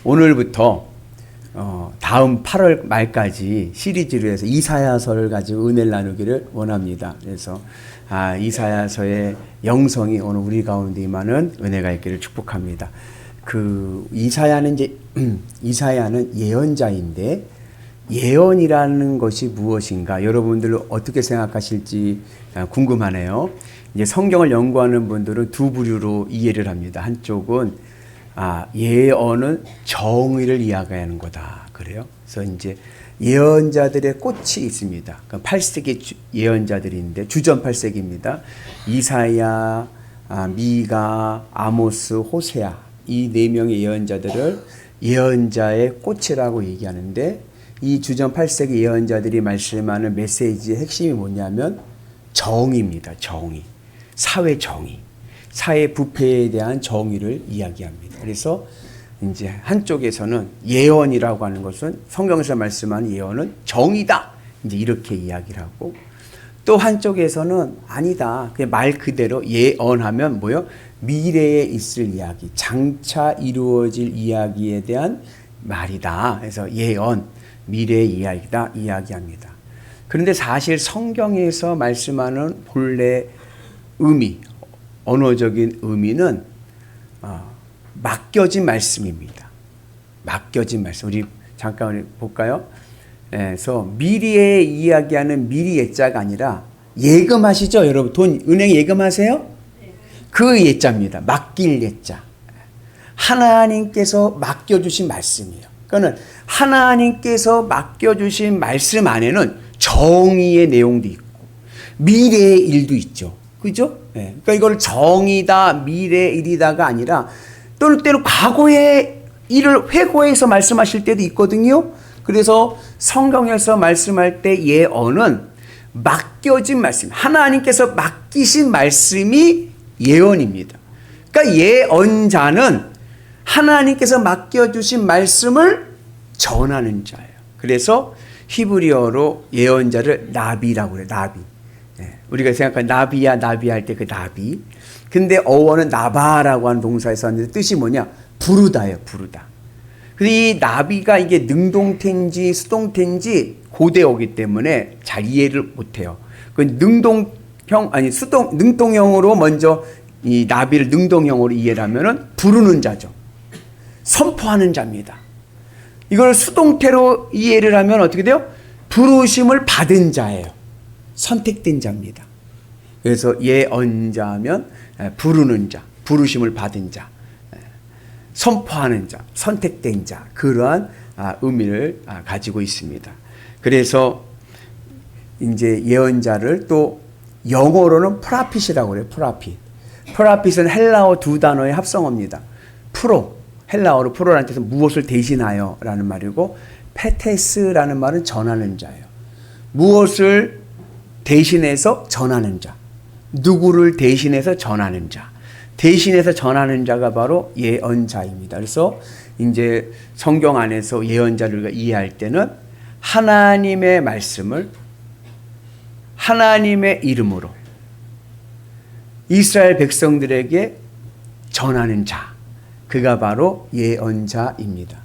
오늘부터 다음 8월 말까지 시리즈로 해서 이사야서를 가지고 은혜를 나누기를 원합니다. 그래서 이사야서의 영성이 오늘 우리 가운데 임하는 은혜가 있기를 축복합니다. 이사야는 예언자인데 예언이라는 것이 무엇인가 여러분들 어떻게 생각하실지 궁금하네요. 이제 성경을 연구하는 분들은 두 부류로 이해를 합니다. 한쪽은 예언은 정의를 이야기하는 거다. 그래요. 그래서 이제 예언자들의 꽃이 있습니다. 8세기 예언자들인데 주전 8세기입니다. 이사야, 미가, 아모스, 호세아 이 네 명의 예언자들을 예언자의 꽃이라고 얘기하는데 이 주전 8세기 예언자들이 말씀하는 메시지의 핵심이 뭐냐면 정의입니다. 정의. 사회 정의. 사회 부패에 대한 정의를 이야기합니다. 그래서 이제 한쪽에서는 예언이라고 하는 것은 성경에서 말씀하는 예언은 정의다. 이제 이렇게 이야기를 하고 또 한쪽에서는 아니다. 그냥 말 그대로 예언하면 뭐요? 미래에 있을 이야기, 장차 이루어질 이야기에 대한 말이다. 그래서 예언, 미래의 이야기다 이야기합니다. 그런데 사실 성경에서 말씀하는 본래 의미, 언어적인 의미는 맡겨진 말씀입니다. 맡겨진 말씀. 우리 잠깐 볼까요? 그래서 미래에 이야기하는 미리 예자가 아니라 예금하시죠? 여러분 돈 은행에 예금하세요? 그 예자입니다. 맡길 예자. 하나님께서 맡겨주신 말씀이에요. 그러니까 하나님께서 맡겨주신 말씀 안에는 정의의 내용도 있고 미래의 일도 있죠. 그죠? 그러니까 이걸 정의다, 미래의 일이다가 아니라 또는 때로 과거의 일을 회고해서 말씀하실 때도 있거든요. 그래서 성경에서 말씀할 때 예언은 맡겨진 말씀, 하나님께서 맡기신 말씀이 예언입니다. 그러니까 예언자는 하나님께서 맡겨주신 말씀을 전하는 자예요. 그래서 히브리어로 예언자를 나비라고 그래요. 나비. 우리가 생각하는 나비야 할 때 그 나비. 근데 어원은 나바라고 하는 동사에서 왔는데 뜻이 뭐냐? 부르다예요. 부르다. 근데 이 나비가 이게 능동태인지 수동태인지 고대어기 때문에 잘 이해를 못해요. 그 능동형으로 먼저 이 나비를 능동형으로 이해를 하면은 부르는 자죠. 선포하는 자입니다. 이걸 수동태로 이해를 하면 어떻게 돼요? 부르심을 받은 자예요. 선택된 자입니다. 그래서 예언자면 부르는 자, 부르심을 받은 자, 선포하는 자, 선택된 자 그러한 의미를 가지고 있습니다. 그래서 이제 예언자를 또 영어로는 프라핏이라고 그래요. 프라핏. 프라핏은 헬라어 두 단어의 합성어입니다. 프로, 헬라어로 프로라는 뜻은 무엇을 대신하여 라는 말이고 페테스라는 말은 전하는 자예요. 무엇을 대신해서 전하는 자. 누구를 대신해서 전하는 자. 대신해서 전하는 자가 바로 예언자입니다. 그래서 이제 성경 안에서 예언자를 이해할 때는 하나님의 말씀을 하나님의 이름으로 이스라엘 백성들에게 전하는 자. 그가 바로 예언자입니다.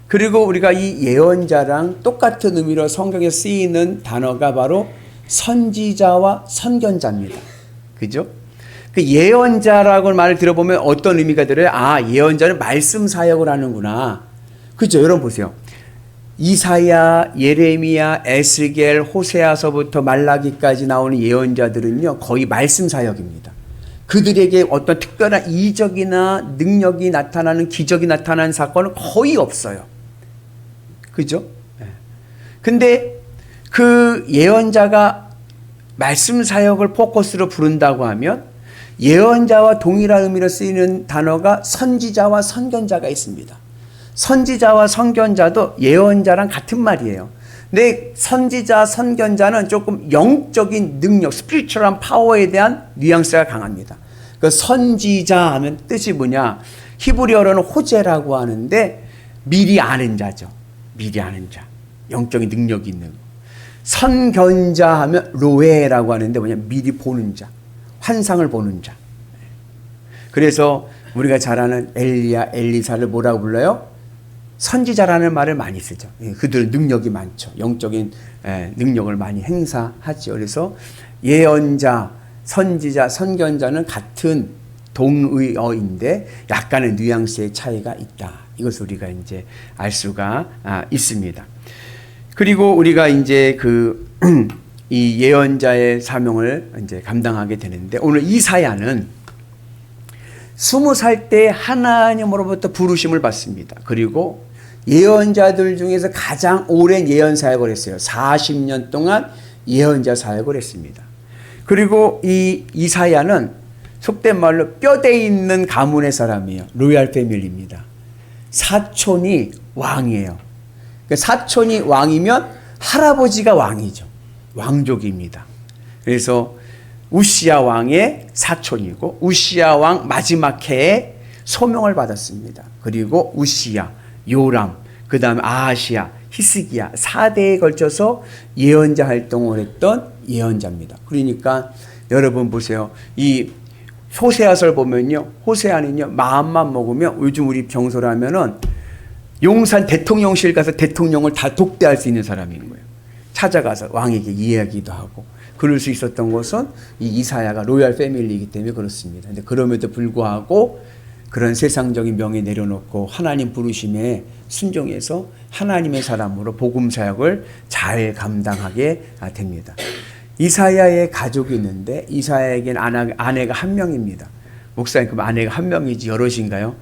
그리고 우리가 이 예언자랑 똑같은 의미로 성경에 쓰이는 단어가 바로 선지자와 선견자입니다. 그죠? 그 예언자라고 말을 들어보면 어떤 의미가 들어요? 예언자는 말씀 사역을 하는구나. 그죠? 여러분 보세요. 이사야, 예레미야, 에스겔, 호세아서부터 말라기까지 나오는 예언자들은요, 거의 말씀 사역입니다. 그들에게 어떤 특별한 이적이나 능력이 나타나는 기적이 나타나는 사건은 거의 없어요. 그죠? 근데 그 예언자가 말씀 사역을 포커스로 부른다고 하면 예언자와 동일한 의미로 쓰이는 단어가 선지자와 선견자가 있습니다. 선지자와 선견자도 예언자랑 같은 말이에요. 근데 선지자, 선견자는 조금 영적인 능력, 스피리추얼한 파워에 대한 뉘앙스가 강합니다. 그 선지자 하면 뜻이 뭐냐? 히브리어로는 호제라고 하는데 미리 아는 자죠. 미리 아는 자. 영적인 능력이 있는. 선견자 하면 로에라고 하는데 뭐냐? 미리 보는 자. 환상을 보는 자. 그래서 우리가 잘 아는 엘리야, 엘리사를 뭐라고 불러요? 선지자라는 말을 많이 쓰죠. 그들 능력이 많죠. 영적인 능력을 많이 행사하죠. 그래서 예언자, 선지자, 선견자는 같은 동의어인데 약간의 뉘앙스의 차이가 있다. 이것을 우리가 이제 알 수가 있습니다. 그리고 우리가 이제 이 예언자의 사명을 이제 감당하게 되는데, 오늘 이사야는 20살 때 하나님으로부터 부르심을 받습니다. 그리고 예언자들 중에서 가장 오랜 예언 사역을 했어요. 40년 동안 예언자 사역을 했습니다. 그리고 이 이사야는 속된 말로 뼈대 있는 가문의 사람이에요. 로얄 패밀리입니다. 사촌이 왕이에요. 사촌이 왕이면 할아버지가 왕이죠. 왕족입니다. 그래서 우시야 왕의 사촌이고, 우시야 왕 마지막 해에 소명을 받았습니다. 그리고 우시야, 요람, 그 다음에 아하시야, 히스기야 4대에 걸쳐서 예언자 활동을 했던 예언자입니다. 그러니까 여러분 보세요. 이 호세아서를 보면요, 호세아는요 마음만 먹으면, 요즘 우리 병소라면은 용산 대통령실 가서 대통령을 다 독대할 수 있는 사람인 거예요. 찾아가서 왕에게 이야기도 하고. 그럴 수 있었던 것은 이 이사야가 로얄 패밀리이기 때문에 그렇습니다. 근데 그럼에도 불구하고 그런 세상적인 명예 내려놓고 하나님 부르심에 순종해서 하나님의 사람으로 복음 사역을 잘 감당하게 됩니다. 이사야의 가족이 있는데, 이사야에게는 아내가 한 명입니다. 목사님, 그럼 아내가 한 명이지 여럿인가요?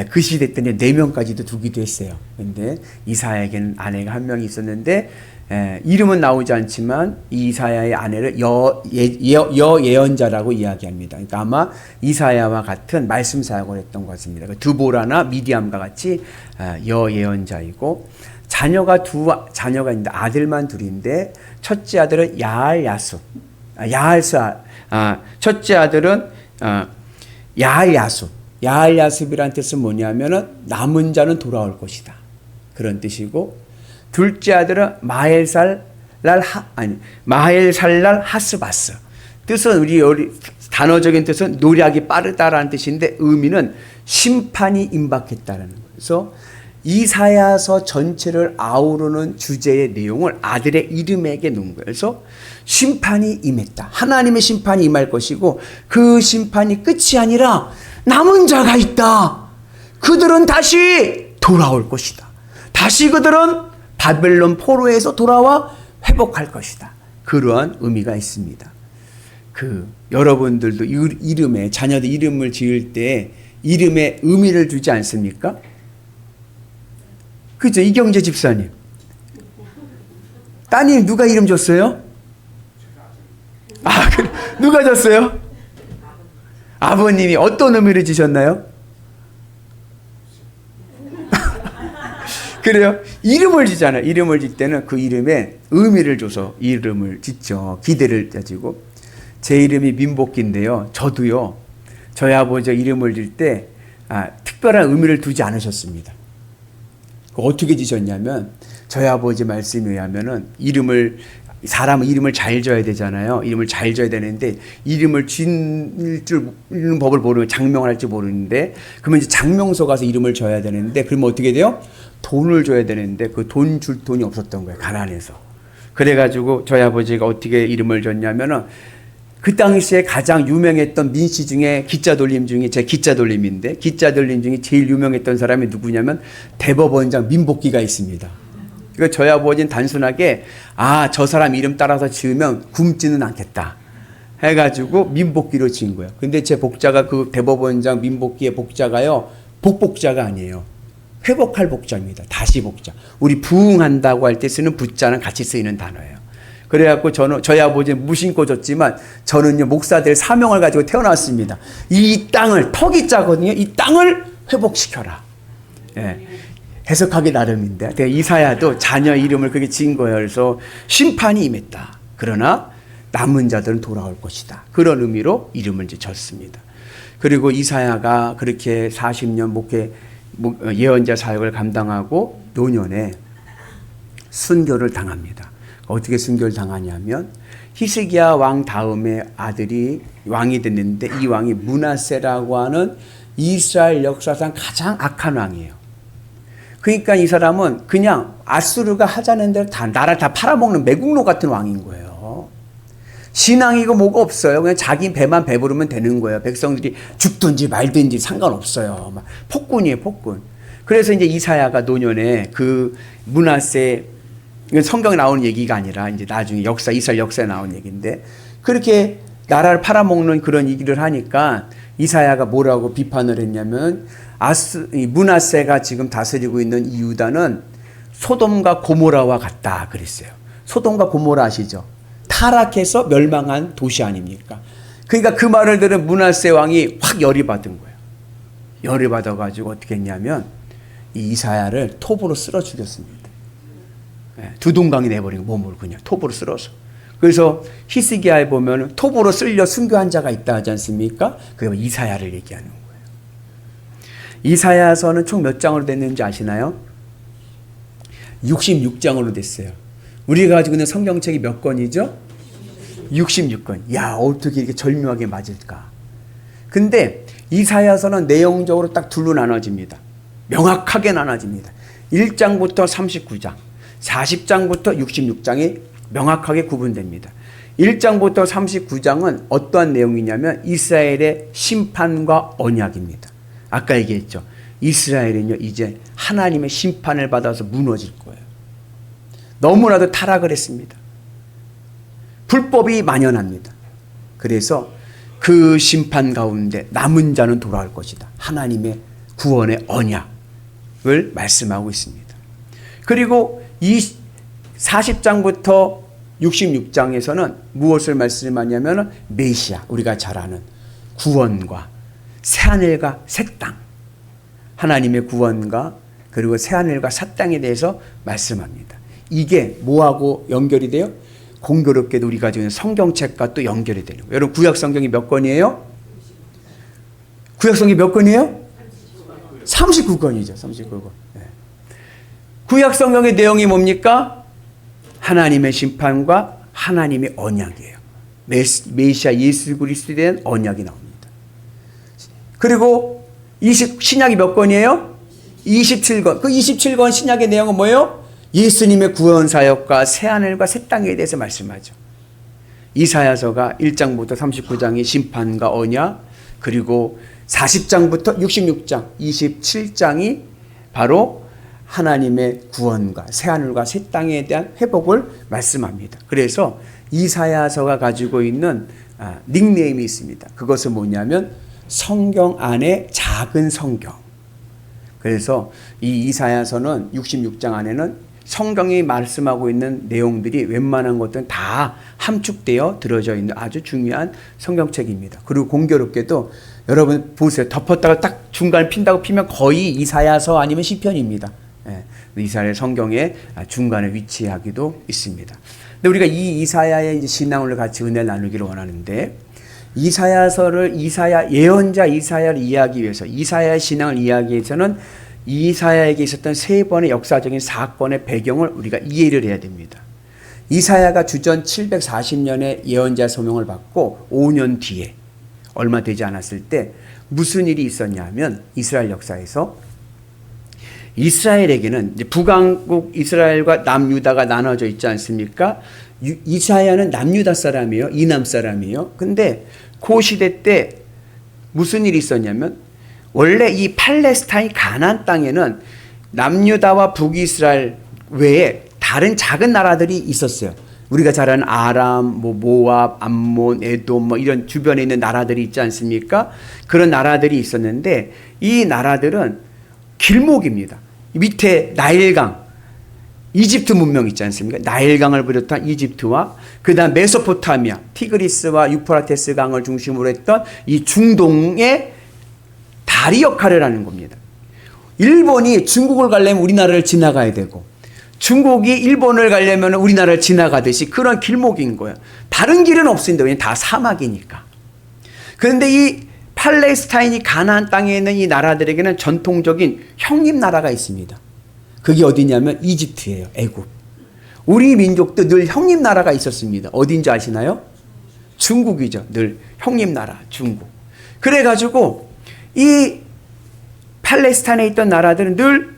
그 시대 때는 4명까지도 두기도 했어요. 근데 이사야에게는 아내가 한 명이 있었는데, 이름은 나오지 않지만 이사야의 아내를 여예언자라고 이야기합니다. 그러니까 아마 이사야와 같은 말씀 사역을 했던 것 같습니다. 드보라나 미디암과 같이 여예언자이고, 자녀가 있는데 아들만 둘인데, 첫째 아들은 야알야수, 첫째 아들은 야알야수. 야알야습이라는 뜻은 뭐냐면은 남은 자는 돌아올 것이다, 그런 뜻이고, 둘째 아들은 마헬살랄 하스바스. 뜻은 우리 단어적인 뜻은 노력이 빠르다라는 뜻인데, 의미는 심판이 임박했다라는 거예요. 그래서 이사야서 전체를 아우르는 주제의 내용을 아들의 이름에게 놓은 거예요. 그래서 심판이 임했다. 하나님의 심판이 임할 것이고, 그 심판이 끝이 아니라 남은 자가 있다. 그들은 다시 돌아올 것이다. 다시 그들은 바벨론 포로에서 돌아와 회복할 것이다. 그러한 의미가 있습니다. 여러분들도 이름에, 자녀들 이름을 지을 때 이름에 의미를 두지 않습니까? 그죠? 이경재 집사님. 따님 누가 이름 줬어요? 그래. 누가 줬어요? 아버님이 어떤 의미를 지셨나요? 그래요? 이름을 지잖아요. 이름을 짓 때는 그 이름에 의미를 줘서 이름을 짓죠. 기대를 가지고. 제 이름이 민복기인데요. 저도요, 저희 아버지가 이름을 질 때 특별한 의미를 두지 않으셨습니다. 어떻게 지셨냐면, 저희 아버지 말씀에 의하면은 사람은 이름을 잘 져야 되잖아요. 이름을 잘 져야 되는데, 이름을 짓는 법을 모르고 장명을 할지 모르는데, 그러면 이제 장명소 가서 이름을 져야 되는데, 그러면 어떻게 돼요? 돈을 줘야 되는데 그 돈 줄 돈이 없었던 거예요. 가난해서. 그래가지고 저희 아버지가 어떻게 이름을 줬냐면은, 그 당시에 가장 유명했던 민씨 중에 기자 돌림 중에 제 기자 돌림인데, 기자 돌림 중에 제일 유명했던 사람이 누구냐면 대법원장 민복기가 있습니다. 그러니까 저희 아버지는 단순하게 저 사람 이름 따라서 지으면 굶지는 않겠다 해가지고 민복기로 지은 거예요. 근데 제 복자가, 그 대법원장 민복기의 복자가요, 복복자가 아니에요. 회복할 복자입니다. 다시 복자. 우리 부흥한다고 할 때 쓰는 부자는 같이 쓰이는 단어예요. 그래갖고 저희 아버지는 무심코 줬지만, 저는요, 목사 될 사명을 가지고 태어났습니다. 이 땅을, 턱이 짜거든요. 이 땅을 회복시켜라. 예. 해석하기 나름인데, 이사야도 자녀 이름을 그렇게 지은 거예요. 그래서 심판이 임했다. 그러나 남은 자들은 돌아올 것이다. 그런 의미로 이름을 이제 졌습니다. 그리고 이사야가 그렇게 40년 예언자 사역을 감당하고 노년에 순교를 당합니다. 어떻게 순교를 당하냐면, 히스기야 왕 다음에 아들이 왕이 됐는데, 이 왕이 므낫세라고 하는 이스라엘 역사상 가장 악한 왕이에요. 그러니까 이 사람은 그냥 아수르가 하자는 대로 다 나라를 다 팔아먹는 매국노 같은 왕인 거예요. 신앙이고 뭐가 없어요. 그냥 자기 배만 배부르면 되는 거예요. 백성들이 죽든지 말든지 상관없어요. 막 폭군이에요, 폭군. 그래서 이제 이사야가 노년에 그 므낫세, 이건 성경에 나오는 얘기가 아니라 이제 나중에 역사, 이스라엘 역사에 나온 얘기인데, 그렇게 나라를 팔아먹는 그런 얘기를 하니까 이사야가 뭐라고 비판을 했냐면, 므낫세가 지금 다스리고 있는 이 유다는 소돔과 고모라와 같다 그랬어요. 소돔과 고모라 아시죠? 타락해서 멸망한 도시 아닙니까? 그러니까 그 말을 들은 므낫세 왕이 확 열이 받은 거예요. 열이 받아가지고 어떻게 했냐면 이 이사야를 톱으로 쓸어 죽였습니다. 두동강이 내버린 몸을 그냥 톱으로 쓸어서. 그래서 히스기야에 보면 톱으로 쓸려 순교한 자가 있다 하지 않습니까? 그게 이사야를 얘기하는 거예요. 이사야서는 총 몇 장으로 됐는지 아시나요? 66장으로 됐어요. 우리가 가지고 있는 성경책이 몇 권이죠? 66권. 야, 어떻게 이렇게 절묘하게 맞을까? 근데 이사야서는 내용적으로 딱 둘로 나눠집니다. 명확하게 나눠집니다. 1장부터 39장, 40장부터 66장이 명확하게 구분됩니다. 1장부터 39장은 어떠한 내용이냐면 이스라엘의 심판과 언약입니다. 아까 얘기했죠. 이스라엘은요, 이제 하나님의 심판을 받아서 무너질 거예요. 너무나도 타락을 했습니다. 불법이 만연합니다. 그래서 그 심판 가운데 남은 자는 돌아올 것이다. 하나님의 구원의 언약을 말씀하고 있습니다. 그리고 이 40장부터 66장에서는 무엇을 말씀하냐면 메시아, 우리가 잘 아는 구원과 새하늘과 새 땅, 하나님의 구원과 그리고 새하늘과 새 땅에 대해서 말씀합니다. 이게 뭐하고 연결이 돼요? 공교롭게도 우리가 지금 성경책과 또 연결이 되는 거예요. 여러분 구약 성경이 몇 권이에요? 구약 성경이 몇 권이에요? 39권이죠. 39권. 네. 구약 성경의 내용이 뭡니까? 하나님의 심판과 하나님의 언약이에요. 메시아 예수 그리스도에 대한 언약이 나옵니다. 그리고 신약이 몇 권이에요? 27권. 그 27권 신약의 내용은 뭐예요? 예수님의 구원 사역과 새하늘과 새 땅에 대해서 말씀하죠. 이사야서가 1장부터 39장이 심판과 언약, 그리고 40장부터 66장, 27장이 바로 하나님의 구원과 새하늘과 새 땅에 대한 회복을 말씀합니다. 그래서 이사야서가 가지고 있는 닉네임이 있습니다. 그것은 뭐냐면 성경 안에 작은 성경. 그래서 이 이사야서는 66장 안에는 성경이 말씀하고 있는 내용들이 웬만한 것들은 다 함축되어 들어져 있는 아주 중요한 성경책입니다. 그리고 공교롭게도 여러분 보세요. 덮었다가 딱 중간에 핀다고 피면 거의 이사야서 아니면 시편입니다. 이사야 성경의 중간에 위치하기도 있습니다. 근데 우리가 이 이사야의 신앙을 같이 은혜를 나누기를 원하는데, 이사야 예언자 이사야를 이해하기 위해서, 이사야의 신앙을 이해하기 위해서는 이사야에게 있었던 세 번의 역사적인 사건의 배경을 우리가 이해를 해야 됩니다. 이사야가 주전 740년에 예언자 소명을 받고 5년 뒤에 얼마 되지 않았을 때 무슨 일이 있었냐면, 이스라엘 역사에서 이스라엘에게는 이제 북왕국 이스라엘과 남유다가 나눠져 있지 않습니까? 이사야는 남유다 사람이에요. 이남 사람이에요. 근데 그 시대 때 무슨 일이 있었냐면, 원래 이 팔레스타인 가나안 땅에는 남유다와 북이스라엘 외에 다른 작은 나라들이 있었어요. 우리가 잘 아는 아람, 모압, 암몬, 에돔 이런 주변에 있는 나라들이 있지 않습니까? 그런 나라들이 있었는데 이 나라들은 길목입니다. 밑에 나일강, 이집트 문명 있지 않습니까? 나일강을 비롯한 이집트와 그 다음 메소포타미아, 티그리스와 유프라테스 강을 중심으로 했던 이 중동의 다리 역할을 하는 겁니다. 일본이 중국을 가려면 우리나라를 지나가야 되고, 중국이 일본을 가려면 우리나라를 지나가듯이 그런 길목인 거예요. 다른 길은 없습니다. 왜냐하면 다 사막이니까. 그런데 이 팔레스타인이 가나안 땅에 있는 이 나라들에게는 전통적인 형님 나라가 있습니다. 그게 어디냐면 이집트예요. 애굽. 우리 민족도 늘 형님 나라가 있었습니다. 어딘지 아시나요? 중국이죠. 늘 형님 나라 중국. 그래가지고 이 팔레스타인에 있던 나라들은 늘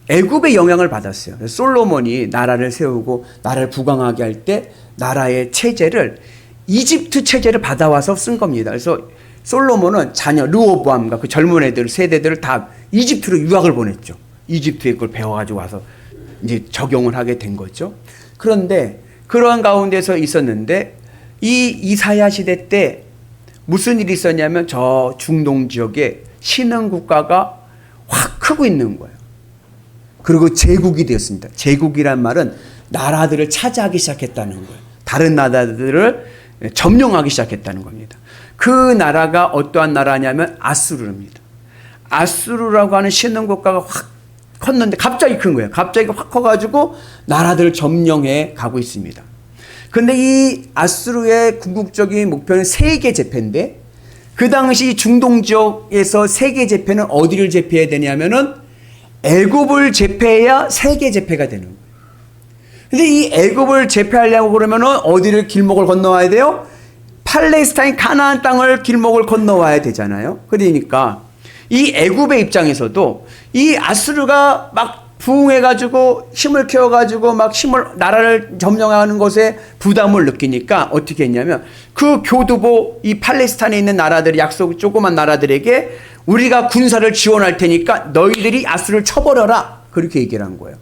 애굽의 영향을 받았어요. 그래서 솔로몬이 나라를 세우고 나라를 부강하게 할 때 나라의 체제를 이집트 체제를 받아와서 쓴 겁니다. 그래서 솔로몬은 자녀 르호보암과 그 젊은 애들 세대들을 다 이집트로 유학을 보냈죠. 이집트에 그걸 배워가지고 와서 이제 적용을 하게 된 거죠. 그런데 그러한 가운데서 있었는데 이 이사야 시대 때 무슨 일이 있었냐면 저 중동 지역에 신흥 국가가 확 크고 있는 거예요. 그리고 제국이 되었습니다. 제국이란 말은 나라들을 차지하기 시작했다는 거예요. 다른 나라들을 점령하기 시작했다는 겁니다. 그 나라가 어떠한 나라냐면 아수르입니다. 아수르라고 하는 신흥 국가가 확 컸는데 갑자기 큰 거예요. 갑자기 확 커가지고 나라들을 점령해 가고 있습니다. 근데 이 아수르의 궁극적인 목표는 세계 제패인데 그 당시 중동 지역에서 세계 제패는 어디를 제패해야 되냐면은 애굽을 제패해야 세계 제패가 되는 거예요. 근데 이 애굽을 제패하려고 그러면은 어디를 길목을 건너와야 돼요? 팔레스타인 가나안 땅을 길목을 건너와야 되잖아요. 그러니까 이 애굽의 입장에서도 이 아수르가 막 부흥해가지고 힘을 키워가지고 막 나라를 점령하는 것에 부담을 느끼니까 어떻게 했냐면 그 교두보 이 팔레스타인에 있는 나라들 약속 조그만 나라들에게 우리가 군사를 지원할 테니까 너희들이 아수르를 쳐버려라 그렇게 얘기를 한 거예요.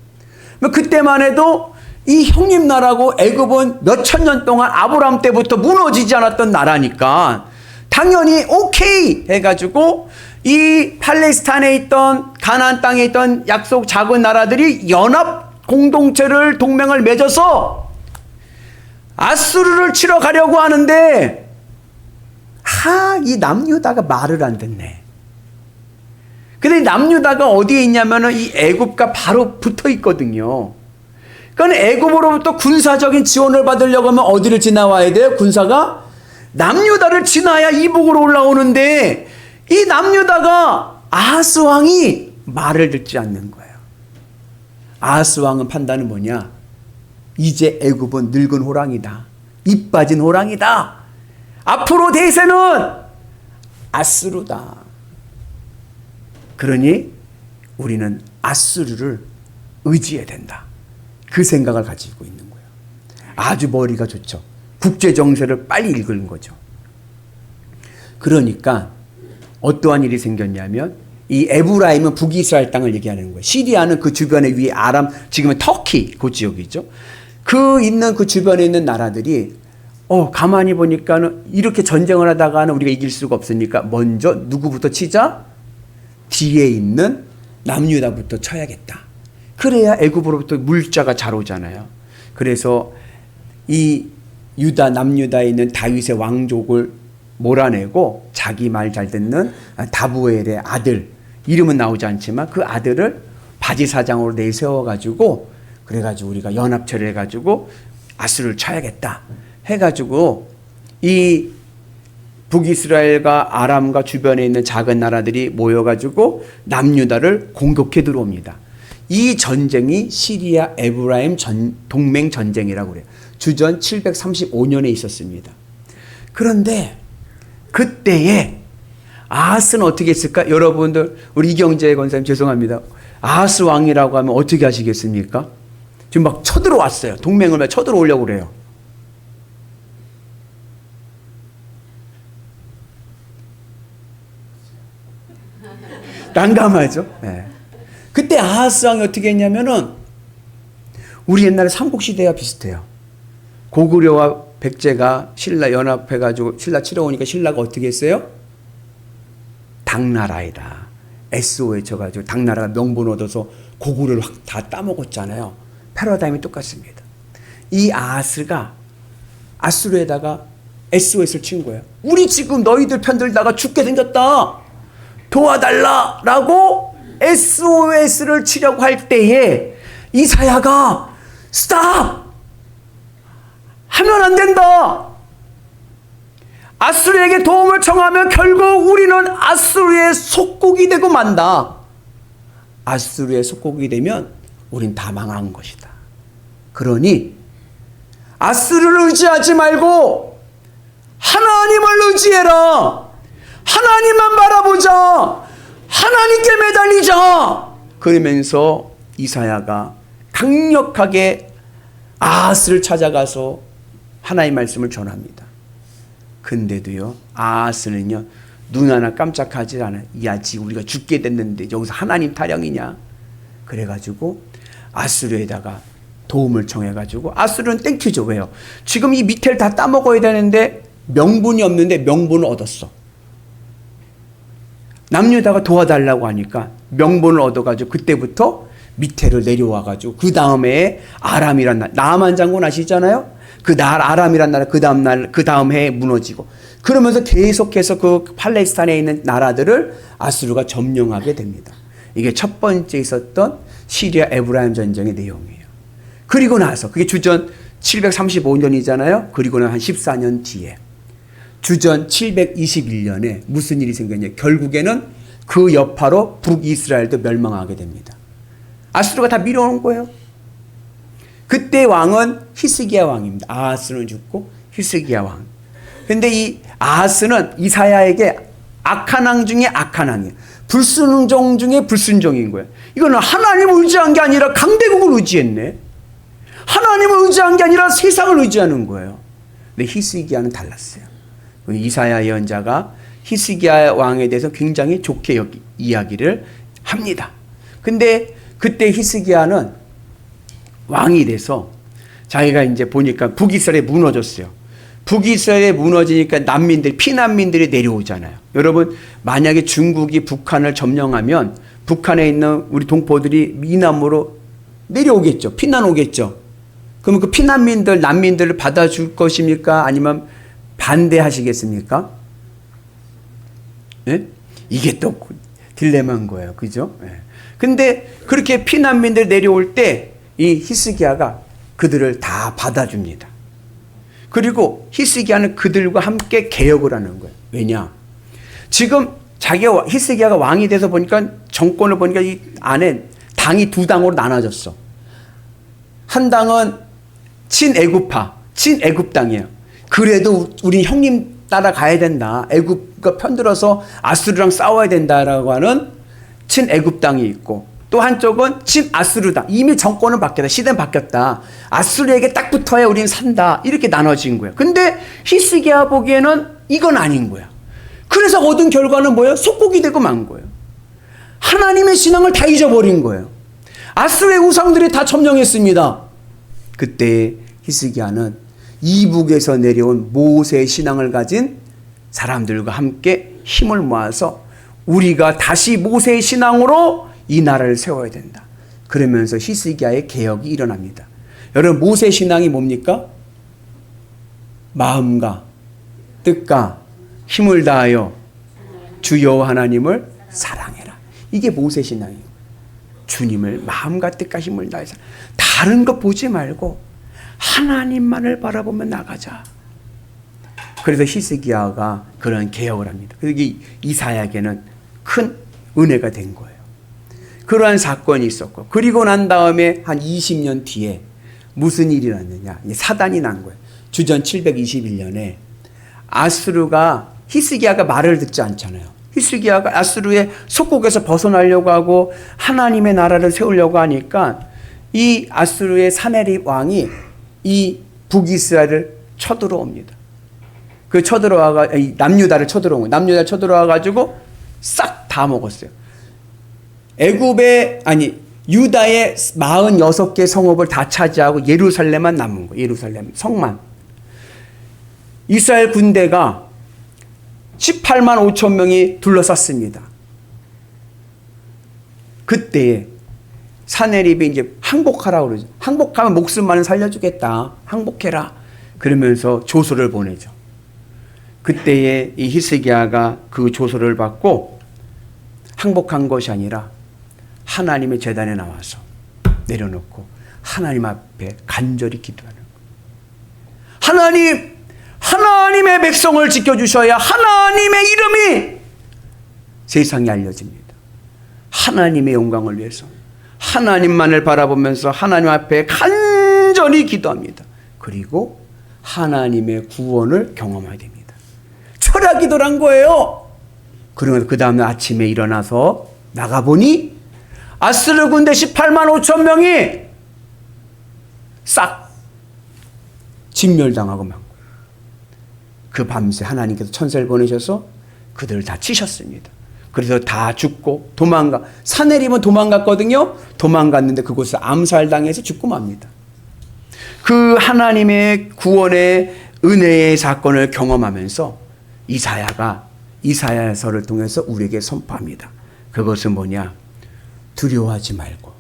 그때만 해도 이 형님 나라고 애굽은 몇천 년 동안 아브라함 때부터 무너지지 않았던 나라니까 당연히 오케이 해가지고 이 팔레스타인에 있던 가나안 땅에 있던 약속 작은 나라들이 연합 공동체를 동맹을 맺어서 아수르를 치러 가려고 하는데 이 남유다가 말을 안 듣네. 근데 남유다가 어디에 있냐면은 이 애굽과 바로 붙어 있거든요. 그러니까 애굽으로부터 군사적인 지원을 받으려고 하면 어디를 지나와야 돼요? 군사가 남유다를 지나야 이북으로 올라오는데 이 남유다가 아하스 왕이 말을 듣지 않는 거예요. 아하스 왕은 판단은 뭐냐? 이제 애굽은 늙은 호랑이다. 입 빠진 호랑이다. 앞으로 대세는 아수르다. 그러니 우리는 아수르를 의지해야 된다. 그 생각을 가지고 있는 거예요. 아주 머리가 좋죠. 국제 정세를 빨리 읽은 거죠. 그러니까 어떠한 일이 생겼냐면 이 에브라임은 북이스라엘 땅을 얘기하는 거예요. 시리아는 그 주변에 위에 아람, 지금은 터키 그 지역이죠. 그 주변에 있는 나라들이 가만히 보니까는 이렇게 전쟁을 하다가는 우리가 이길 수가 없으니까 먼저 누구부터 치자? 뒤에 있는 남유다부터 쳐야겠다. 그래야 애굽으로부터 물자가 잘 오잖아요. 그래서 이 남유다에 있는 다윗의 왕족을 몰아내고 자기 말 잘 듣는 다부엘의 아들, 이름은 나오지 않지만 그 아들을 바지사장으로 내세워가지고 그래가지고 우리가 연합 처리해가지고 아수르를 쳐야겠다 해가지고 이 북이스라엘과 아람과 주변에 있는 작은 나라들이 모여가지고 남유다를 공격해 들어옵니다. 이 전쟁이 시리아 에브라임 동맹 전쟁이라고 그래요. 주전 735년에 있었습니다. 그런데 그때에 아하스는 어떻게 했을까? 여러분들 우리 이경재 권사님 죄송합니다. 아하스 왕이라고 하면 어떻게 하시겠습니까? 지금 막 쳐들어왔어요. 동맹을 막 쳐들어오려고 그래요. 난감하죠. 네. 그때 아하스 왕이 어떻게 했냐면은 우리 옛날에 삼국시대와 비슷해요. 고구려와 백제가 신라 연합해가지고 신라 치러 오니까 신라가 어떻게 했어요? 당나라이다. SO 외쳐가지고 당나라가 명분 얻어서 고구려를 확 다 따먹었잖아요. 패러다임이 똑같습니다. 이 아하스가 아수르에다가 SOS를 친 거예요. 우리 지금 너희들 편들다가 죽게 생겼다. 도와달라라고 SOS를 치려고 할 때에 이사야가 스탑! 하면 안 된다. 아수르에게 도움을 청하면 결국 우리는 아수르의 속국이 되고 만다. 아수르의 속국이 되면 우린 다 망한 것이다. 그러니 아수르를 의지하지 말고 하나님을 의지해라. 하나님만 바라보자. 하나님께 매달리자. 그러면서 이사야가 강력하게 아하스를 찾아가서 하나님의 말씀을 전합니다. 근데도요, 아하스는요, 눈 하나 깜짝하지 않아요. 야, 지금 우리가 죽게 됐는데 여기서 하나님 타령이냐? 그래가지고 아수르에다가 도움을 청해가지고, 아수르는 땡큐죠. 왜요? 지금 이 밑에를 다 따먹어야 되는데 명분이 없는데 명분을 얻었어. 남유다가 도와달라고 하니까 명분을 얻어가지고 그때부터 밑에를 내려와가지고, 그 다음에 아람이란 나라, 나아만 장군 아시잖아요? 그 나라 아람이란 나라 그 다음 해에 무너지고, 그러면서 계속해서 그 팔레스타인에 있는 나라들을 아수르가 점령하게 됩니다. 이게 첫 번째 있었던 시리아 에브라임 전쟁의 내용이에요. 그리고 나서 그게 주전 735년이잖아요. 그리고 한 14년 뒤에 주전 721년에 무슨 일이 생겼냐? 결국에는 그 여파로 북이스라엘도 멸망하게 됩니다. 아수르가 다 밀어온 거예요. 그때 왕은 히스기야 왕입니다. 아하스는 죽고 히스기야 왕. 근데 이 아하스는 이사야에게 악한 왕 중에 악한 왕이에요. 불순종 중에 불순종인 거예요. 이거는 하나님을 의지한 게 아니라 강대국을 의지했네. 하나님을 의지한 게 아니라 세상을 의지하는 거예요. 근데 히스기야는 달랐어요. 이사야 예언자가 히스기야 왕에 대해서 굉장히 좋게 이야기를 합니다. 근데 그때 히스기야는 왕이 돼서 자기가 이제 보니까 북이스라엘이 무너졌어요. 북이스라엘이 무너지니까 피난민들이 내려오잖아요. 여러분, 만약에 중국이 북한을 점령하면 북한에 있는 우리 동포들이 이남으로 내려오겠죠. 피난 오겠죠. 그러면 그 피난민들, 난민들을 받아줄 것입니까? 아니면 반대하시겠습니까? 네? 이게 또 딜레마인 거예요. 그죠? 네. 근데 그렇게 피난민들 내려올 때 이 히스기야가 그들을 다 받아줍니다. 그리고 히스기야는 그들과 함께 개혁을 하는 거예요. 왜냐? 지금 히스기야가 왕이 돼서 보니까, 정권을 보니까 이 안에 당이 두 당으로 나눠졌어. 한 당은 친애굽파, 친애굽당이에요. 그래도 우리 형님 따라가야 된다. 애굽과 편들어서 아수르랑 싸워야 된다라고 하는 친애굽당이 있고, 또 한쪽은 친아수르당. 이미 정권은 바뀌었다. 시대는 바뀌었다. 아수르에게 딱 붙어야 우리는 산다. 이렇게 나눠진 거예요. 근데 히스기야 보기에는 이건 아닌 거야. 그래서 얻은 결과는 뭐예요? 속국이 되고 만 거예요. 하나님의 신앙을 다 잊어버린 거예요. 아수르의 우상들이 다 점령했습니다. 그때 히스기야는 이북에서 내려온 모세의 신앙을 가진 사람들과 함께 힘을 모아서 우리가 다시 모세의 신앙으로 이 나라를 세워야 된다. 그러면서 히스기야의 개혁이 일어납니다. 여러분, 모세 신앙이 뭡니까? 마음과 뜻과 힘을 다하여 주 여호와 하나님을 사랑해라. 이게 모세 신앙이에요. 주님을 마음과 뜻과 힘을 다해서 다른 거 보지 말고 하나님만을 바라보며 나가자. 그래서 히스기야가 그런 개혁을 합니다. 그게 이사야에게는 큰 은혜가 된 거예요. 그러한 사건이 있었고, 그리고 난 다음에 한 20년 뒤에 무슨 일이 났느냐? 사단이 난 거예요. 주전 721년에 아수르가, 히스기야가 말을 듣지 않잖아요. 히스기야가 아수르의 속국에서 벗어나려고 하고 하나님의 나라를 세우려고 하니까 이 아수르의 사네립 왕이 이 북이스라엘을 쳐들어옵니다. 그 남유다를 쳐들어온 거예요. 남유다를 쳐들어와 가지고 싹 다 먹었어요. 유다의 46개 성읍을 다 차지하고 예루살렘만 남은 거예요. 예루살렘 성만. 이스라엘 군대가 18만 5천 명이 둘러쌌습니다. 그때 사네립이 이제 항복하라고 그러죠. 항복하면 목숨만은 살려주겠다. 항복해라. 그러면서 조서를 보내죠. 그때에 이 히스기야가 그 조서를 받고 항복한 것이 아니라 하나님의 제단에 나와서 내려놓고 하나님 앞에 간절히 기도하는 거예요. 하나님의 백성을 지켜주셔야 하나님의 이름이 세상에 알려집니다. 하나님의 영광을 위해서 하나님만을 바라보면서 하나님 앞에 간절히 기도합니다. 그리고 하나님의 구원을 경험하게 됩니다. 철야 기도를 한 거예요. 그러면서 그 다음날 아침에 일어나서 나가보니 아스르 군대 18만 5천 명이 싹 진멸당하고 막 그 밤새 하나님께서 천사를 보내셔서 그들을 다 치셨습니다. 그래서 다 죽고 사내림은 도망갔거든요. 도망갔는데 그곳에 암살당해서 죽고 맙니다. 그 하나님의 구원의 은혜의 사건을 경험하면서 이사야서를 통해서 우리에게 선포합니다. 그것은 뭐냐? 두려워하지 말고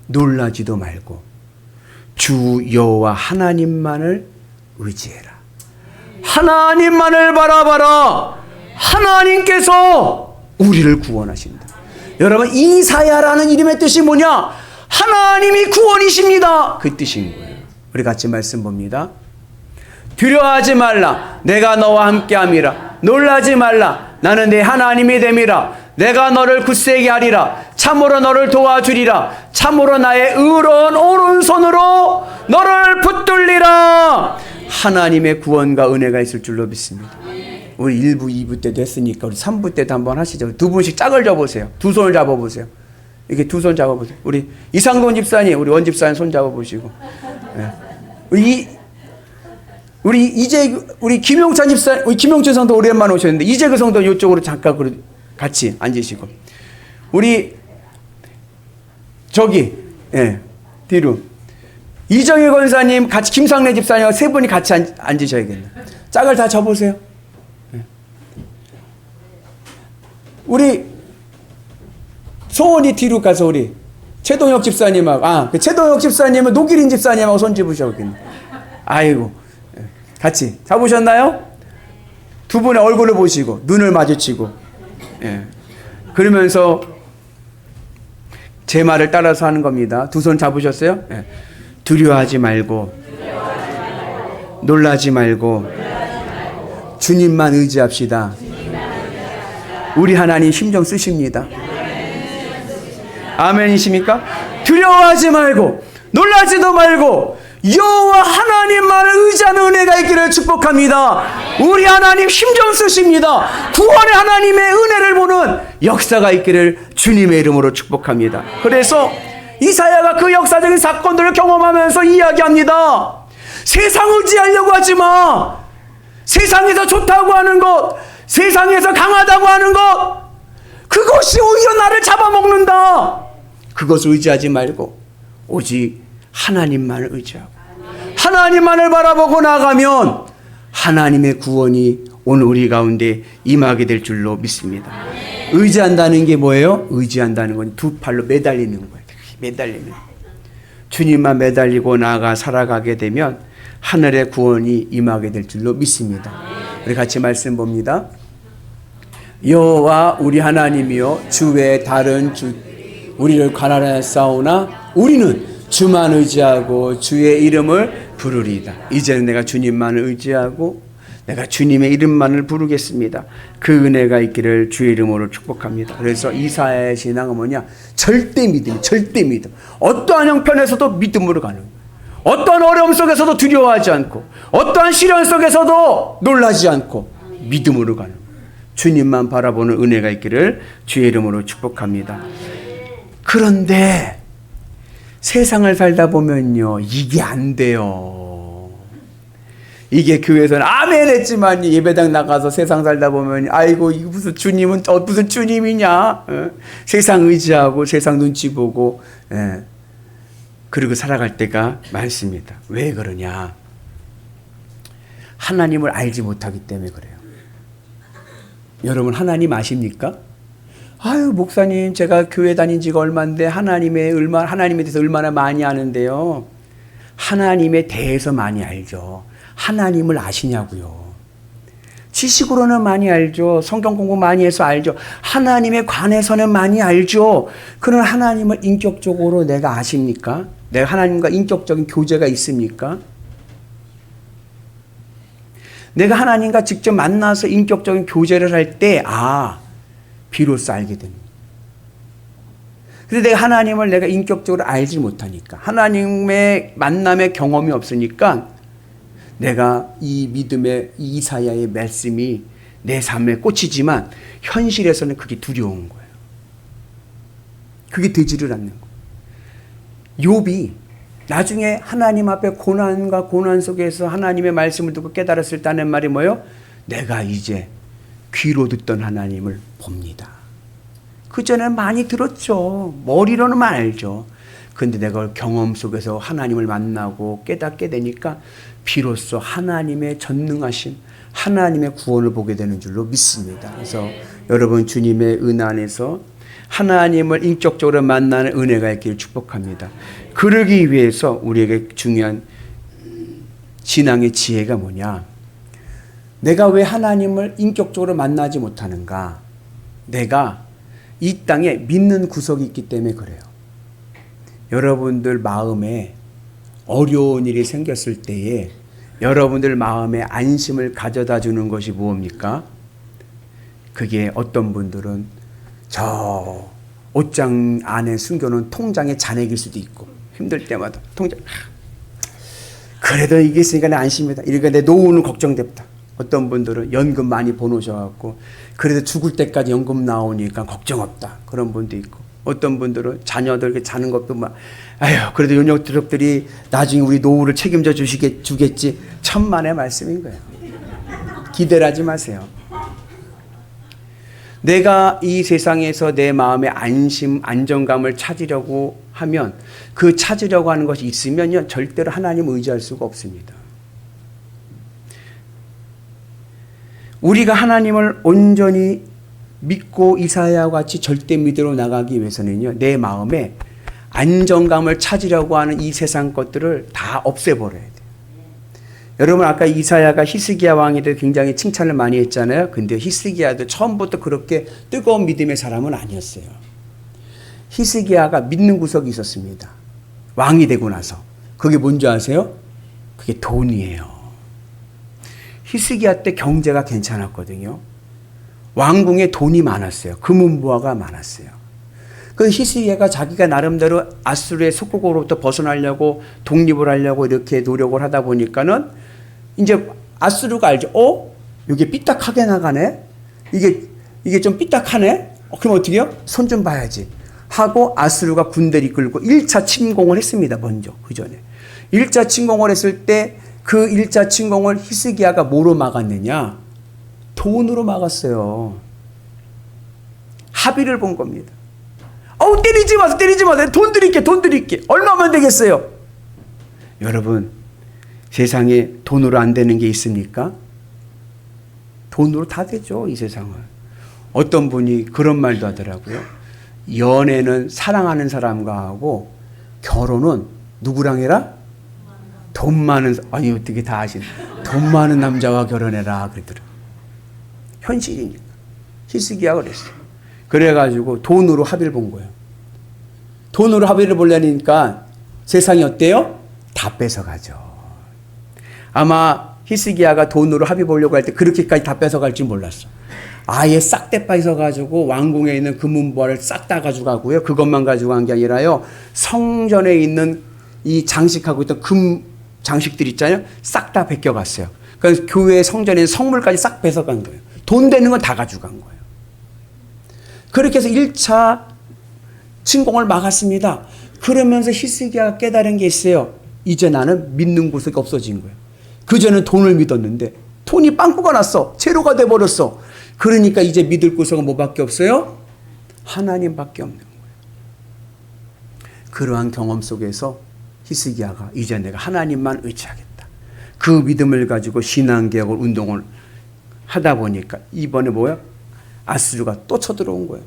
놀라지도 말고 주 여호와 하나님만을 의지해라. 하나님만을 바라봐라. 하나님께서 우리를 구원하신다. 여러분, 이사야라는 이름의 뜻이 뭐냐? 하나님이 구원이십니다. 그 뜻인 거예요. 우리 같이 말씀 봅니다. 두려워하지 말라. 내가 너와 함께함이라. 놀라지 말라. 나는 네 하나님이 됨이라. 내가 너를 굳세게 하리라. 참으로 너를 도와주리라. 참으로 나의 의로운 오른손으로 너를 붙들리라. 하나님의 구원과 은혜가 있을 줄로 믿습니다. 우리 1부, 2부 때도 했으니까 우리 3부 때도 한번 하시죠. 두 분씩 짝을 잡으세요. 두 손을 잡아보세요. 이렇게 두 손 잡아보세요. 우리 이상돈 집사님, 우리 원 집사님 손 잡아보시고. 네. 우리 김용찬 집사, 우리 김용찬 성도 오랜만에 오셨는데 이제 그 성도 이쪽으로 잠깐 같이 앉으시고. 우리 저기 뒤로 이정희 권사님 같이 김상래 집사님하고 세 분이 같이 앉으셔야겠네. 짝을 다 접으세요. 우리 소원이 뒤로 가서 우리 최동혁 집사님하고 그 최동혁 집사님은 노기린 집사님하고 손 집으셔야겠네. 아이고, 같이 잡으셨나요? 두 분의 얼굴을 보시고 눈을 마주치고 그러면서 제 말을 따라서 하는 겁니다. 두 손 잡으셨어요? 두려워하지 말고 놀라지 말고 주님만 의지합시다. 우리 하나님 힘 좀 쓰십니다. 아멘이십니까? 두려워하지 말고 놀라지도 말고 여호와 하나님만을 의지하는 은혜가 있기를 축복합니다. 우리 하나님 힘 좀 쓰십니다. 구원의 하나님의 은혜를 보는 역사가 있기를 주님의 이름으로 축복합니다. 그래서 이사야가 그 역사적인 사건들을 경험하면서 이야기합니다. 세상 의지하려고 하지 마. 세상에서 좋다고 하는 것, 세상에서 강하다고 하는 것, 그것이 오히려 나를 잡아먹는다. 그것을 의지하지 말고 오직 하나님만을 의지하고 하나님만을 바라보고 나가면 하나님의 구원이 오늘 우리 가운데 임하게 될 줄로 믿습니다. 의지한다는 게 뭐예요? 의지한다는 건 두 팔로 매달리는 거예요. 매달리는. 주님만 매달리고 나아가 살아가게 되면 하늘의 구원이 임하게 될 줄로 믿습니다. 우리 같이 말씀 봅니다. 여호와 우리 하나님이여 주 외에 다른 주 우리를 관할하였사오나 우리는 주만 의지하고 주의 이름을 부르리이다. 이제는 내가 주님만을 의지하고 내가 주님의 이름만을 부르겠습니다. 그 은혜가 있기를 주의 이름으로 축복합니다. 그래서 이사야의 신앙은 뭐냐? 절대 믿음, 절대 믿음. 어떠한 형편에서도 믿음으로 가는 거예요. 어떠한 어려움 속에서도 두려워하지 않고 어떠한 시련 속에서도 놀라지 않고 믿음으로 가는 거예요. 주님만 바라보는 은혜가 있기를 주의 이름으로 축복합니다. 그런데 세상을 살다 보면요, 이게 안 돼요. 이게 교회에서는 아멘 했지만 예배당 나가서 세상 살다 보면 아이고 이거 무슨 주님은 무슨 주님이냐, 세상 의지하고 세상 눈치 보고 그리고 살아갈 때가 많습니다. 왜 그러냐? 하나님을 알지 못하기 때문에 그래요. 여러분 하나님 아십니까? 아유 목사님 제가 교회 다닌 지가 얼마인데 하나님에 대해서 얼마나 많이 아는데요. 하나님에 대해서 많이 알죠. 하나님을 아시냐고요. 지식으로는 많이 알죠. 성경 공부 많이 해서 알죠. 하나님에 관해서는 많이 알죠. 그러나 하나님을 인격적으로 내가 아십니까? 내가 하나님과 인격적인 교제가 있습니까? 내가 하나님과 직접 만나서 인격적인 교제를 할 때 비로소 알게 됩니다. 그런데 내가 하나님을 내가 인격적으로 알지 못하니까 하나님의 만남의 경험이 없으니까 내가 이 믿음의 이사야의 말씀이 내 삶에 꽂히지만 현실에서는 그게 두려운 거예요. 그게 되지를 않는 거예요. 욥이 나중에 하나님 앞에 고난과 고난 속에서 하나님의 말씀을 듣고 깨달았을 때 하는 말이 뭐예요? 내가 이제 귀로 듣던 하나님을 봅니다. 그전에 많이 들었죠. 머리로는 알죠. 근데 내가 경험 속에서 하나님을 만나고 깨닫게 되니까 비로소 하나님의 전능하심, 하나님의 구원을 보게 되는 줄로 믿습니다. 그래서 여러분 주님의 은혜 안에서 하나님을 인격적으로 만나는 은혜가 있기를 축복합니다. 그러기 위해서 우리에게 중요한 신앙의 지혜가 뭐냐? 내가 왜 하나님을 인격적으로 만나지 못하는가? 내가 이 땅에 믿는 구석이 있기 때문에 그래요. 여러분들 마음에 어려운 일이 생겼을 때에 여러분들 마음에 안심을 가져다 주는 것이 무엇입니까? 그게 어떤 분들은 저 옷장 안에 숨겨놓은 통장의 잔액일 수도 있고 힘들 때마다 통장 그래도 이게 있으니까 내 안심이다. 이러니까 내 노후는 걱정됐다. 어떤 분들은 연금 많이 보내셔갖고 그래도 죽을 때까지 연금 나오니까 걱정 없다. 그런 분도 있고 어떤 분들은 자녀들 이렇게 자는 것도 막 아휴 그래도 요 녀석들이 나중에 우리 노후를 책임져 주겠지. 천만의 말씀인 거예요. 기대를 하지 마세요. 내가 이 세상에서 내 마음의 안심, 안정감을 찾으려고 하면 그 찾으려고 하는 것이 있으면요 절대로 하나님 의지할 수가 없습니다. 우리가 하나님을 온전히 믿고 이사야와 같이 절대 믿으러 나가기 위해서는요 내 마음에 안정감을 찾으려고 하는 이 세상 것들을 다 없애버려야 돼요. 여러분 아까 이사야가 히스기야 왕에 대해 굉장히 칭찬을 많이 했잖아요. 근데 히스기야도 처음부터 그렇게 뜨거운 믿음의 사람은 아니었어요. 히스기야가 믿는 구석이 있었습니다. 왕이 되고 나서. 그게 뭔지 아세요? 그게 돈이에요. 히스기야 때 경제가 괜찮았거든요. 왕궁에 돈이 많았어요. 금은부화가 많았어요. 그 히스기야가 자기가 나름대로 아수르의 속국으로부터 벗어나려고 독립을 하려고 이렇게 노력을 하다 보니까는 이제 아수르가 알죠. 이게 삐딱하게 나가네. 이게 좀 삐딱하네. 그럼 어떻게 해요? 손 좀 봐야지. 하고 아수르가 군대를 이끌고 1차 침공을 했습니다. 먼저 그 전에 1차 침공을 했을 때 그 1차 침공을 히스기야가 뭐로 막았느냐? 돈으로 막았어요. 합의를 본 겁니다. 때리지 마세요. 돈 드릴게. 얼마면 되겠어요? 여러분, 세상에 돈으로 안 되는 게 있습니까? 돈으로 다 되죠, 이 세상은. 어떤 분이 그런 말도 하더라고요. 연애는 사랑하는 사람과 하고 결혼은 누구랑 해라? 돈 많은, 아니, 어떻게 다 아시네. 돈 많은 남자와 결혼해라. 그러더라고요. 현실이니까. 히스기야가 그랬어요. 그래가지고 돈으로 합의를 본 거예요. 돈으로 합의를 보려니까 세상이 어때요? 다 뺏어가죠. 아마 히스기야가 돈으로 합의 보려고 할 때 그렇게까지 다 뺏어갈 줄 몰랐어. 아예 싹 다 뺏어가지고 왕궁에 있는 금은보화를 싹 다 가져가고요. 그것만 가지고 간 게 아니라요. 성전에 있는 이 장식하고 있던 금 장식들 있잖아요. 싹 다 베껴갔어요. 그래서 교회 성전에 있는 성물까지 싹 뺏어간 거예요. 돈 되는 건 다 가져간 거예요. 그렇게 해서 1차 침공을 막았습니다. 그러면서 히스기야가 깨달은 게 있어요. 이제 나는 믿는 구석이 없어진 거예요. 그전에는 돈을 믿었는데 돈이 빵꾸가 났어. 제로가 돼버렸어. 그러니까 이제 믿을 구석은 뭐밖에 없어요? 하나님밖에 없는 거예요. 그러한 경험 속에서 히스기야가 이제 내가 하나님만 의지하겠다. 그 믿음을 가지고 신앙개혁을 운동을 하다 보니까 이번에 뭐야? 아수르가 또 쳐들어온 거예요.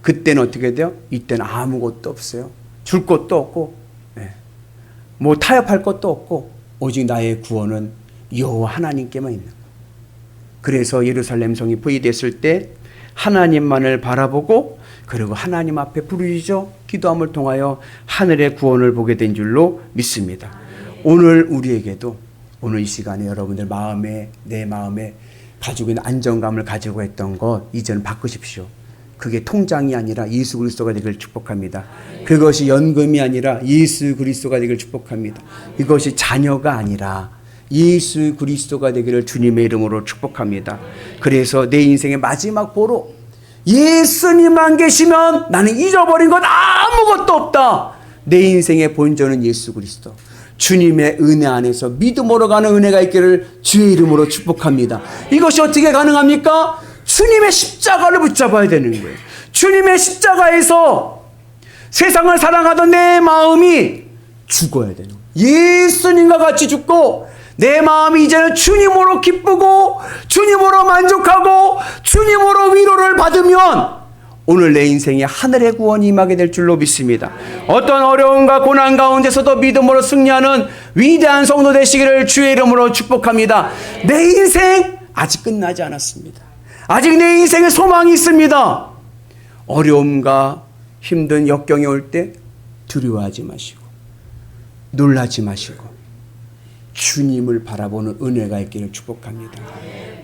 그때는 어떻게 돼요? 이때는 아무것도 없어요. 줄 것도 없고, 뭐 타협할 것도 없고, 오직 나의 구원은 여호와 하나님께만 있는 거예요. 그래서 예루살렘 성이 포위됐을 때 하나님만을 바라보고 그리고 하나님 앞에 부르짖어 기도함을 통하여 하늘의 구원을 보게 된 줄로 믿습니다. 오늘 우리에게도 오늘 이 시간에 여러분들 마음에 내 마음에 가지고 있는 안정감을 가지고 했던 것 이제는 바꾸십시오. 그게 통장이 아니라 예수 그리스도가 되기를 축복합니다. 그것이 연금이 아니라 예수 그리스도가 되기를 축복합니다. 이것이 자녀가 아니라 예수 그리스도가 되기를 주님의 이름으로 축복합니다. 그래서 내 인생의 마지막 보로 예수님만 계시면 나는 잊어버린 것 아무것도 없다. 내 인생의 본전은 예수 그리스도. 주님의 은혜 안에서 믿음으로 가는 은혜가 있기를 주의 이름으로 축복합니다. 이것이 어떻게 가능합니까? 주님의 십자가를 붙잡아야 되는 거예요. 주님의 십자가에서 세상을 사랑하던 내 마음이 죽어야 되는 거예요. 예수님과 같이 죽고 내 마음이 이제는 주님으로 기쁘고 주님으로 만족하고 주님으로 위로를 받으면 오늘 내 인생에 하늘의 구원이 임하게 될 줄로 믿습니다. 어떤 어려움과 고난 가운데서도 믿음으로 승리하는 위대한 성도 되시기를 주의 이름으로 축복합니다. 내 인생 아직 끝나지 않았습니다. 아직 내 인생에 소망이 있습니다. 어려움과 힘든 역경이 올 때 두려워하지 마시고 놀라지 마시고 주님을 바라보는 은혜가 있기를 축복합니다.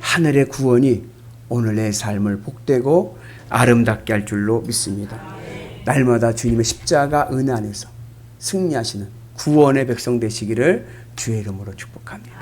하늘의 구원이 오늘 내 삶을 복되고 아름답게 할 줄로 믿습니다. 날마다 주님의 십자가 은혜 안에서 승리하시는 구원의 백성 되시기를 주의 이름으로 축복합니다.